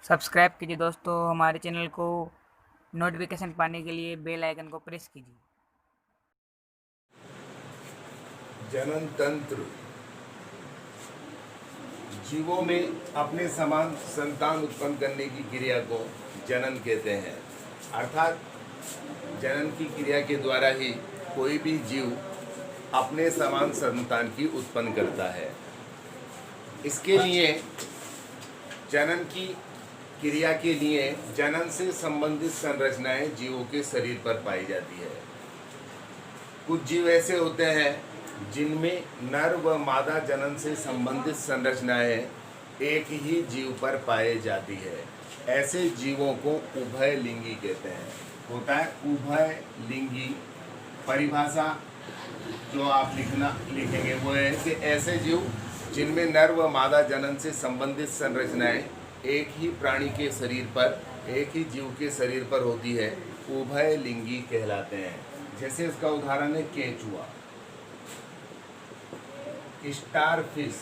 Subscribe कीजिए दोस्तों हमारे चैनल को। नोटिफिकेशन पाने के लिए बेल आइकन को प्रेस कीजिए। जनन तंत्र जीवों में अपने समान संतान उत्पन्न करने की क्रिया को जनन कहते हैं। अर्थात जनन की क्रिया के द्वारा ही कोई भी जीव अपने समान संतान की उत्पन्न करता है। इसके लिए जनन की क्रिया के लिए जनन से संबंधित संरचनाएं जीवों के शरीर पर पाई जाती है। कुछ जीव ऐसे होते हैं जिनमें नर व मादा जनन से संबंधित संरचनाएं एक ही जीव पर पाई जाती है। ऐसे जीवों को उभय लिंगी कहते हैं। होता है उभय लिंगी। परिभाषा जो आप लिखेंगे वो है कि ऐसे जीव जिनमें नर व मादा जनन से संबंधित संरचनाएं एक ही प्राणी के शरीर पर, एक ही जीव के शरीर पर होती है, उभय लिंगी कहलाते हैं। जैसे इसका उदाहरण है केंचुआ, स्टारफिश।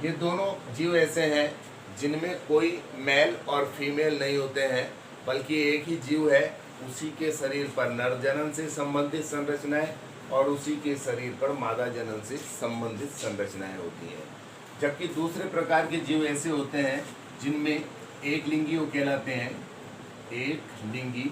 ये दोनों जीव ऐसे हैं जिनमें कोई मेल और फीमेल नहीं होते हैं, बल्कि एक ही जीव है, उसी के शरीर पर नर जनन से संबंधित संरचनाएं और उसी के शरीर पर मादा जनन से संबंधित संरचनाएं होती हैं। जबकि दूसरे प्रकार के जीव ऐसे होते हैं जिनमें एक लिंगी कहलाते हैं। एक लिंगी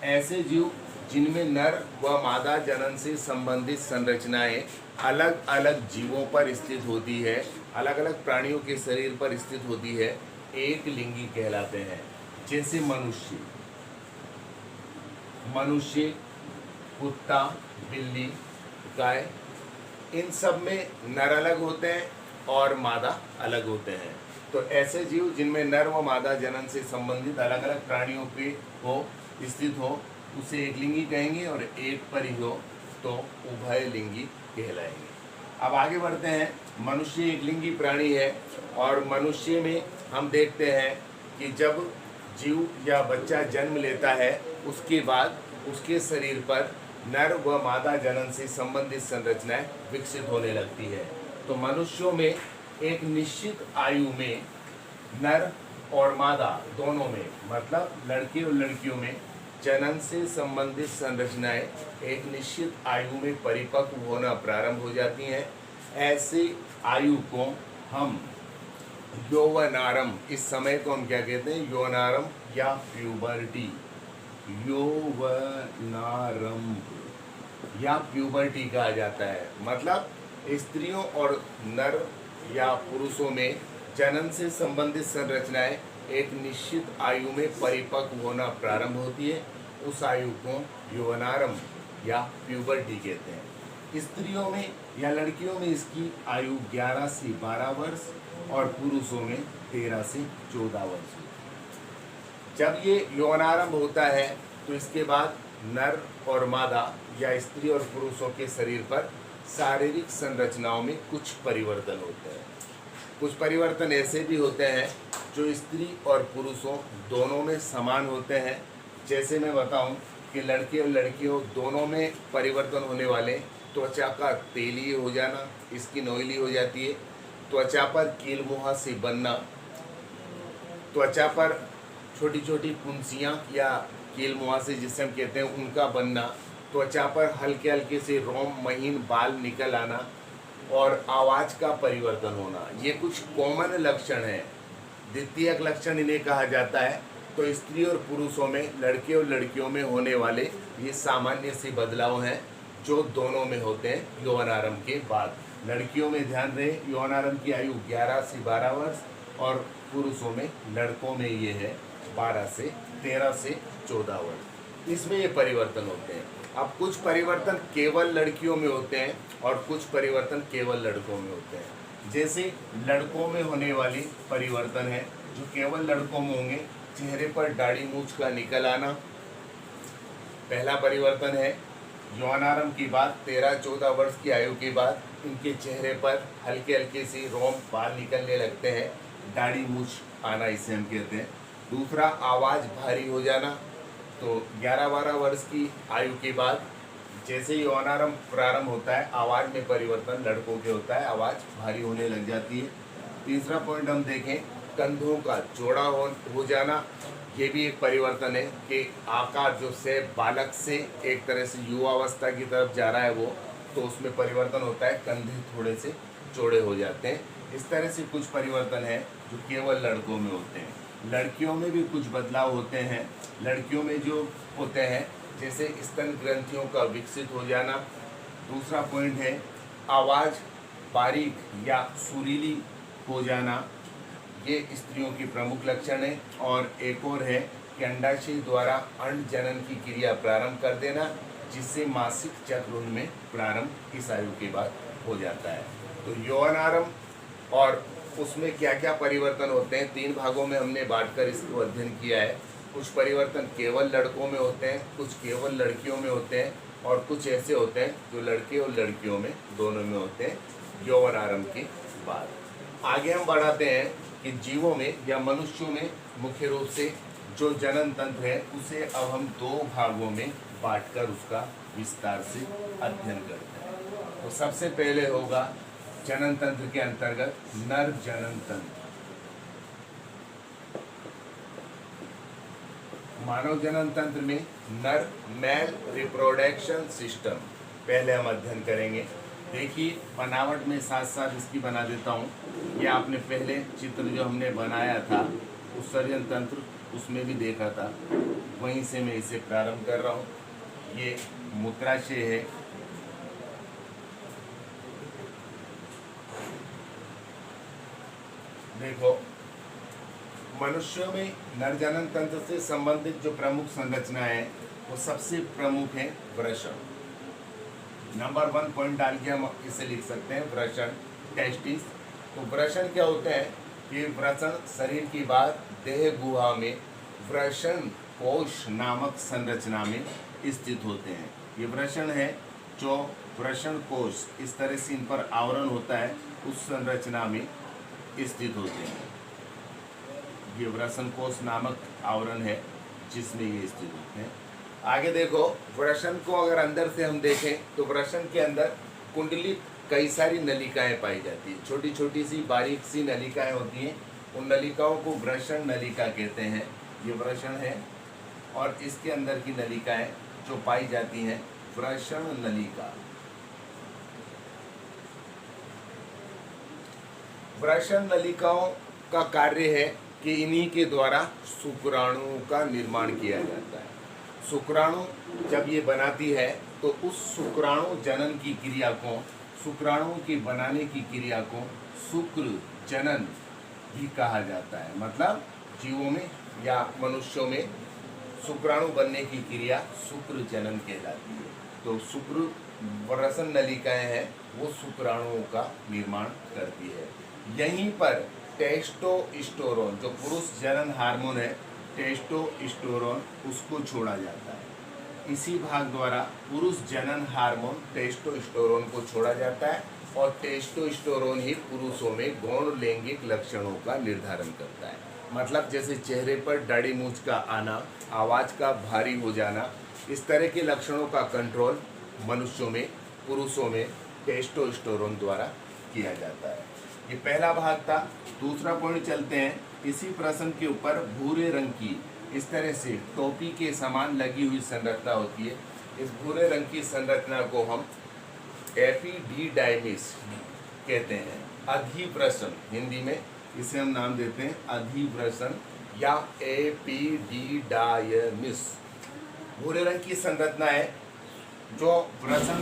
ऐसे जीव जिनमें नर व मादा जनन से संबंधित संरचनाएं अलग अलग जीवों पर स्थित होती है, अलग अलग प्राणियों के शरीर पर स्थित होती है, एक लिंगी कहलाते हैं। जैसे मनुष्य, कुत्ता, बिल्ली, गाय, इन सब में नर अलग होते हैं और मादा अलग होते हैं। तो ऐसे जीव जिनमें नर व मादा जनन से संबंधित अलग अलग प्राणियों पे हो, स्थित हो, उसे एक लिंगी कहेंगे, और एक पर ही हो तो उभय लिंगी कहलाएंगे। अब आगे बढ़ते हैं। मनुष्य एक लिंगी प्राणी है और मनुष्य में हम देखते हैं कि जब जीव या बच्चा जन्म लेता है उसके बाद उसके शरीर पर नर व मादा जनन से संबंधित संरचनाएं विकसित होने लगती है। तो मनुष्यों में एक निश्चित आयु में नर और मादा दोनों में, मतलब लड़के और लड़कियों में जनन से संबंधित संरचनाएं एक निश्चित आयु में परिपक्व होना प्रारंभ हो जाती हैं। ऐसी आयु को हम यौवनारंभ, इस समय को हम क्या कहते हैं, यौवनारंभ या प्यूबर्टी, यौवनारंभ या प्यूबर्टी कहा जाता है। मतलब स्त्रियों और नर या पुरुषों में जनन से संबंधित संरचनाएं एक निश्चित आयु में परिपक्व होना प्रारंभ होती है। उस आयु को यौवनारंभ या प्यूबर्टी कहते हैं। स्त्रियों में या लड़कियों में इसकी आयु 11 से 12 वर्ष और पुरुषों में 13 से 14 वर्ष होती है। जब ये यौवनारंभ होता है तो इसके बाद नर और मादा या स्त्री और पुरुषों के शरीर पर शारीरिक संरचनाओं में कुछ परिवर्तन होते हैं। कुछ परिवर्तन ऐसे भी होते हैं जो स्त्री और पुरुषों दोनों में समान होते हैं। जैसे मैं बताऊं कि लड़के और लड़कियों दोनों में परिवर्तन होने वाले, त्वचा का तेलीय हो जाना, स्किन ऑयली हो जाती है, त्वचा पर कील मुहासे बनना, त्वचा पर छोटी छोटी फुंसियाँ या कील मुहासे जिसे हम कहते हैं उनका बनना, त्वचा पर हल्के हल्के से रोम महीन बाल निकल आना और आवाज़ का परिवर्तन होना, ये कुछ कॉमन लक्षण हैं। द्वितीयक लक्षण इन्हें कहा जाता है। तो स्त्री और पुरुषों में, लड़के और लड़कियों में होने वाले ये सामान्य से बदलाव हैं जो दोनों में होते हैं यौवनारंभ के बाद। लड़कियों में ध्यान रहे यौवनारंभ की आयु 11 से 12 वर्ष और पुरुषों में, लड़कों में ये है 13 से 14 वर्ष। इसमें ये परिवर्तन होते हैं। अब कुछ परिवर्तन केवल लड़कियों में होते हैं और कुछ परिवर्तन केवल लड़कों में होते हैं। जैसे लड़कों में होने वाली परिवर्तन है जो केवल लड़कों में होंगे, चेहरे पर दाढ़ी मूंछ का निकल आना पहला परिवर्तन है। यौवनारंभ की बात 13-14 वर्ष की आयु के बाद इनके चेहरे पर हल्के हल्के से रोम बाल निकलने लगते हैं, दाढ़ी मूंछ आना इसे हम कहते हैं। दूसरा, आवाज़ भारी हो जाना। तो 11-12 वर्ष की आयु के बाद जैसे ही यौवनारंभ प्रारंभ होता है, आवाज़ में परिवर्तन लड़कों के होता है, आवाज़ भारी होने लग जाती है। तीसरा पॉइंट हम देखें कंधों का चौड़ा हो जाना, ये भी एक परिवर्तन है कि आकार जो से बालक से एक तरह से युवावस्था की तरफ जा रहा है वो, तो उसमें परिवर्तन होता है, कंधे थोड़े से चौड़े हो जाते हैं। इस तरह से कुछ परिवर्तन है जो केवल लड़कों में होते हैं। लड़कियों में भी कुछ बदलाव होते हैं। लड़कियों में जो होते हैं जैसे स्तन ग्रंथियों का विकसित हो जाना। दूसरा पॉइंट है आवाज़ बारीक या सुरीली हो जाना, ये स्त्रियों की प्रमुख लक्षण है। और एक और है कि अंडाशय द्वारा अंड जनन की क्रिया प्रारंभ कर देना, जिससे मासिक चक्र उनमें प्रारंभ इस आयु के बाद हो जाता है। तो यौवनारंभ और उसमें क्या क्या परिवर्तन होते हैं, 3 भागों में हमने बांटकर इसको अध्ययन किया है। कुछ परिवर्तन केवल लड़कों में होते हैं, कुछ केवल लड़कियों में होते हैं, और कुछ ऐसे होते हैं जो लड़के और लड़कियों में दोनों में होते हैं यौवनारंभ के बाद। आगे हम बढ़ाते हैं कि जीवों में या मनुष्यों में मुख्य रूप से जो जनन तंत्र है उसे अब हम 2 भागों में बांटकर उसका विस्तार से अध्ययन करते हैं। तो सबसे पहले होगा जनन तंत्र के अंतर्गत नर जनन तंत्र। मानव जनन तंत्र में नर मेल रिप्रोडक्शन सिस्टम पहले हम अध्ययन करेंगे। देखिए बनावट में साथ साथ इसकी बना देता हूँ। ये आपने पहले चित्र जो हमने बनाया था उत्सर्जन तंत्र उसमें भी देखा था, वहीं से मैं इसे प्रारंभ कर रहा हूँ। ये मूत्राशय है, देखो मनुष्यों में नरजनन तंत्र से संबंधित जो प्रमुख संरचनाएं हैं वो सबसे प्रमुख है वृषण। नंबर 1 पॉइंट डाल के हम इसे लिख सकते हैं वृषण, टेस्टिस। तो वृषण क्या होते हैं कि वृषण शरीर की बाद देह गुहा में वृषण कोश नामक संरचना में स्थित होते हैं। ये वृषण है जो वृषण कोश इस तरह से इन पर आवरण होता है, उस संरचना में स्थित होते हैं। ये वृषण कोश नामक आवरण है जिसमें ये स्थित होते हैं। आगे देखो वृषण को अगर अंदर से हम देखें तो वृषण के अंदर कुंडली कई सारी नलिकाएं पाई जाती हैं, छोटी छोटी सी बारीक सी नलिकाएं होती हैं। उन नलिकाओं को वृषण नलिका कहते हैं। ये वृषण है और इसके अंदर की नलिकाएं जो पाई जाती हैं वृषण नलिका। वृषण नलिकाओं का कार्य है कि इन्हीं के द्वारा शुक्राणुओं का निर्माण किया जाता है। शुक्राणु जब ये बनाती है तो उस शुक्राणु जनन की क्रिया को, शुक्राणुओं के बनाने की क्रिया को शुक्र जनन भी कहा जाता है। मतलब जीवों में या मनुष्यों में शुक्राणु बनने की क्रिया शुक्र जनन कहलाती है। तो शुक्र वृषण नलिकाएं हैं वो शुक्राणुओं का निर्माण करती है। यहीं पर टेस्टोस्टेरोन जो पुरुष जनन हार्मोन है, टेस्टोस्टेरोन उसको छोड़ा जाता है। इसी भाग द्वारा पुरुष जनन हार्मोन टेस्टोस्टेरोन को छोड़ा जाता है और टेस्टोस्टेरोन ही पुरुषों में गौण लैंगिक लक्षणों का निर्धारण करता है। मतलब जैसे चेहरे पर दाढ़ी मूंछ का आना, आवाज़ का भारी हो जाना, इस तरह के लक्षणों का कंट्रोल मनुष्यों में, पुरुषों में टेस्टोस्टेरोन द्वारा किया जाता है। ये पहला भाग था। दूसरा पॉइंट चलते हैं। इसी प्रश्न के ऊपर भूरे रंग की इस तरह से टोपी के समान लगी हुई संरचना होती है। इस भूरे रंग की संरचना को हम एपिडिडाइमिस कहते हैं। अधिवृषण हिंदी में इसे हम नाम देते हैं अधिवृषण या एपिडिडाइमिस। भूरे रंग की संरचना है जो वृषण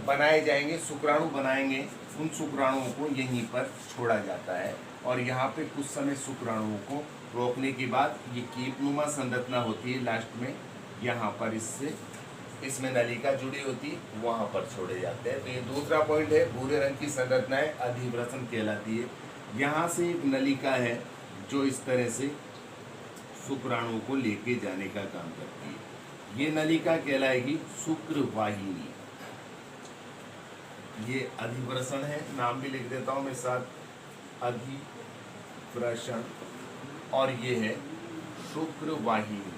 बनाए जाएंगे, शुक्राणु बनाएंगे, उन शुक्राणुओं को यहीं पर छोड़ा जाता है और यहाँ पे कुछ समय शुक्राणुओं को रोकने के बाद ये कीपनुमा संरचना होती है लास्ट में, यहाँ पर इसमें नलिका जुड़ी होती, वहाँ पर छोड़े जाते हैं। तो ये दूसरा पॉइंट है, भूरे रंग की संरचनाएं अधिवृषण कहलाती है। यहाँ से एक नलिका है जो इस तरह से शुक्राणुओं को लेके जाने का काम करती है। ये नलिका कहलाएगी शुक्रवाहिनी। ये अधिवृषण है, नाम भी लिख देता हूँ मैं साथ, अधिवृषण। और ये है शुक्रवाहिनी।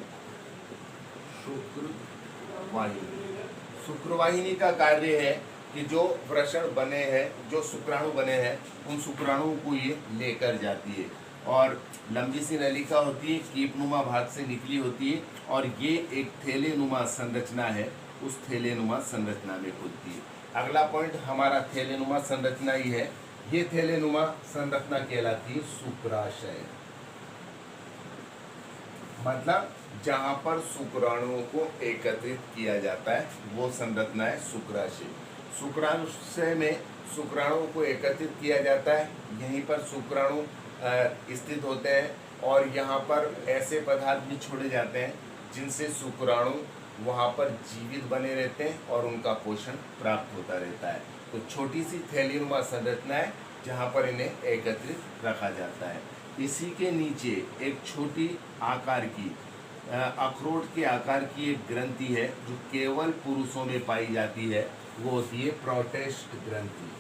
शुक्रवाहिनी का कार्य है कि जो वृषण बने हैं, जो शुक्राणु बने हैं, उन शुक्राणुओं को ये लेकर जाती है। और लंबी सी नलिका होती है, कीपनुमा भाग से निकली होती है और ये एक थैलेनुमा संरचना है, उस थैलेनुमा संरचना में खुलती है। अगला पॉइंट हमारा थैलेनुमा संरचना ही है। ये थैलेनुमा संरचना कहलाती है शुक्राशय, मतलब जहाँ पर शुक्राणुओं को एकत्रित किया जाता है वो संरचना है शुक्राशय। शुक्राशय में शुक्राणुओं को एकत्रित किया जाता है, यहीं पर शुक्राणु स्थित होते हैं और यहाँ पर ऐसे पदार्थ भी छोड़े जाते हैं जिनसे शुक्राणु वहाँ पर जीवित बने रहते हैं और उनका पोषण प्राप्त होता रहता है। तो छोटी सी थैलीनुमा संरचना है जहाँ पर इन्हें एकत्रित रखा जाता है। इसी के नीचे एक छोटी आकार की अखरोट के आकार की एक ग्रंथि है जो केवल पुरुषों में पाई जाती है, वो होती है प्रोटेस्ट ग्रंथि।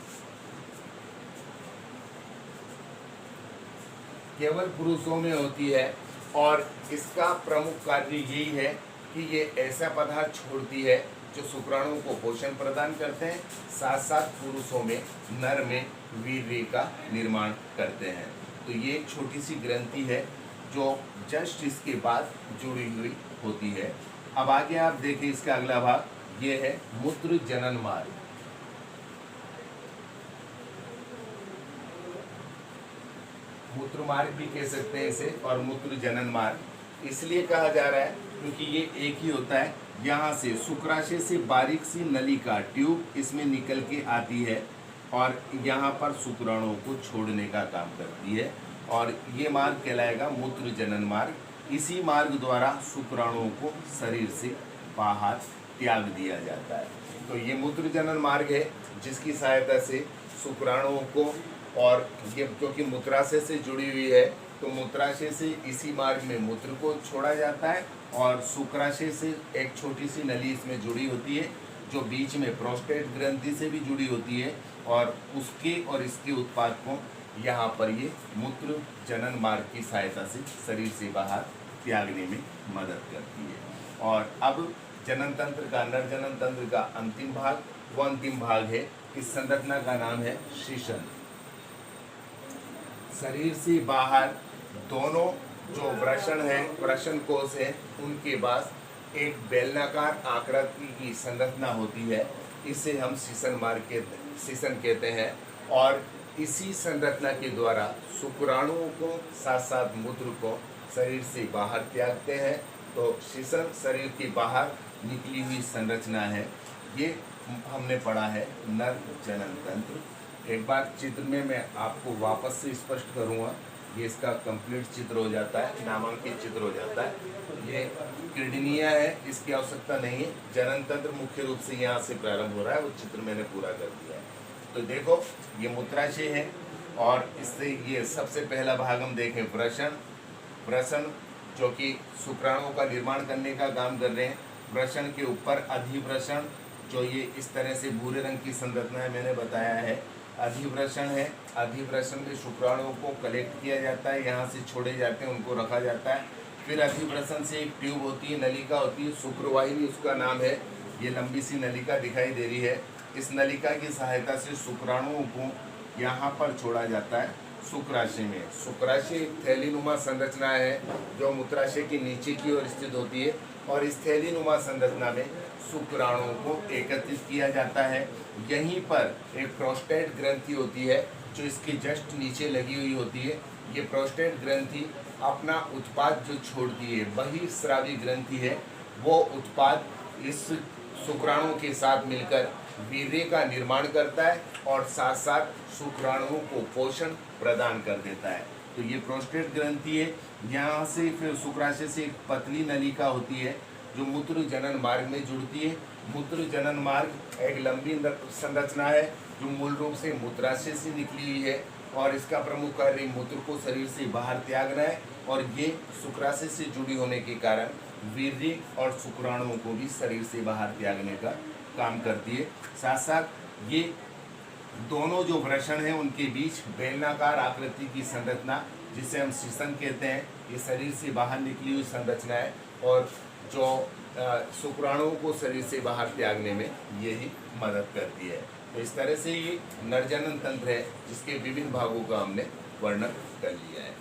केवल पुरुषों में होती है और इसका प्रमुख कार्य यही है कि ये ऐसा पदार्थ छोड़ती है जो शुक्राणुओं को पोषण प्रदान करते हैं, साथ साथ पुरुषों में, नर में वीर्य का निर्माण करते हैं। तो ये एक छोटी सी ग्रंथि है जो जस्ट इसके बाद जुड़ी हुई होती है। अब आगे आप देखिए इसका अगला भाग, ये है मूत्र जनन मार्ग। मूत्र मार्ग भी कह सकते हैं इसे और मूत्र जनन मार्ग इसलिए कहा जा रहा है क्योंकि ये एक ही होता है। यहाँ से शुक्राशय से बारीक सी नलिका ट्यूब इसमें निकल के आती है और यहाँ पर शुक्राणुओं को छोड़ने का काम करती है और ये मार्ग कहलाएगा मूत्र जनन मार्ग। इसी मार्ग द्वारा शुक्राणुओं को शरीर से बाहर त्याग दिया जाता है। तो ये मूत्र जनन मार्ग है जिसकी सहायता से शुक्राणुओं को, और ये क्योंकि मूत्राशय से जुड़ी हुई है तो मूत्राशय से इसी मार्ग में मूत्र को छोड़ा जाता है और शुक्राशय से एक छोटी सी नली इसमें जुड़ी होती है जो बीच में प्रोस्टेट ग्रंथि से भी जुड़ी होती है और उसके और इसके उत्पाद को यहाँ पर ये मूत्र जनन मार्ग की सहायता से शरीर से बाहर त्यागने में मदद करती है। और अब जनन तंत्र का, नर जनन तंत्र का अंतिम भाग, वो अंतिम भाग है, इस संरचना का नाम है शीशन। शरीर से बाहर दोनों जो वृषण है, वृषण कोश है, उनके पास एक बेलनाकार आकृति की संरचना होती है, इसे हम शीशन मार्ग के शीशन कहते हैं। और इसी संरचना के द्वारा शुक्राणुओं को साथ साथ मूत्र को शरीर से बाहर त्यागते हैं। तो शीशन शरीर के बाहर निकली हुई संरचना है। ये हमने पढ़ा है नर जनन तंत्र। एक बार चित्र में मैं आपको वापस से स्पष्ट करूँगा, ये इसका कंप्लीट चित्र हो जाता है, नामांकित चित्र हो जाता है। ये किडनिया है, इसकी आवश्यकता नहीं है। जनन तंत्र मुख्य रूप से यहाँ से प्रारंभ हो रहा है, वो चित्र मैंने पूरा कर दिया है। तो देखो ये मूत्राशय है और इससे ये सबसे पहला भाग हम देखें वृषण। वृषण जो कि शुक्राणुओं का निर्माण करने का काम कर रहे हैं। वृषण के ऊपर अधिवृषण, जो ये इस तरह से भूरे रंग की संरचना है, मैंने बताया है अधिवृषण है। अधिवृषण में शुक्राणुओं को कलेक्ट किया जाता है, यहाँ से छोड़े जाते हैं, उनको रखा जाता है। फिर अधिवृषण से एक ट्यूब होती है, नलिका होती है, शुक्रवाहिनी उसका नाम है। ये लंबी सी नलिका दिखाई दे रही है। इस नलिका की सहायता से शुक्राणुओं को यहाँ पर छोड़ा जाता है शुक्राशय में। शुक्राशय एक थैलीनुमा संरचना है जो मूत्राशय के नीचे की ओर स्थित होती है और इस थैलीनुमा संरचना में शुक्राणुओं को एकत्रित किया जाता है। यहीं पर एक प्रोस्टेट ग्रंथि होती है जो इसके जस्ट नीचे लगी हुई होती है। ये प्रोस्टेट ग्रंथि अपना उत्पाद जो छोड़ती है, वही स्रावी ग्रंथि है, वो उत्पाद इस शुक्राणुओं के साथ मिलकर वीर्य का निर्माण करता है और साथ साथ शुक्राणुओं को पोषण प्रदान कर देता है। तो ये प्रोस्टेट ग्रंथि है। यहाँ से फिर शुक्राशय से एक पतली नलिका होती है जो मूत्र जनन मार्ग में जुड़ती है। मूत्र जनन मार्ग एक लंबी संरचना है जो मूल रूप से मूत्राशय से निकली हुई है और इसका प्रमुख कार्य मूत्र को शरीर से बाहर त्यागना है और ये शुक्राशय से जुड़ी होने के कारण वीर्य और शुक्राणुओं को भी शरीर से बाहर त्यागने का काम करती है। साथ साथ ये दोनों जो वृषण हैं उनके बीच बेलनाकार आकृति की संरचना, जिसे हम शीशन कहते हैं, ये शरीर से बाहर निकली हुई संरचना है और जो शुक्राणुओं को शरीर से बाहर त्यागने में यही मदद करती है। तो इस तरह से ये नरजनन तंत्र है जिसके विभिन्न भागों का हमने वर्णन कर लिया है।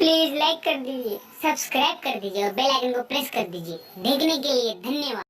प्लीज लाइक कर दीजिए, सब्सक्राइब कर दीजिए और बेल आइकन को प्रेस कर दीजिए। देखने के लिए धन्यवाद।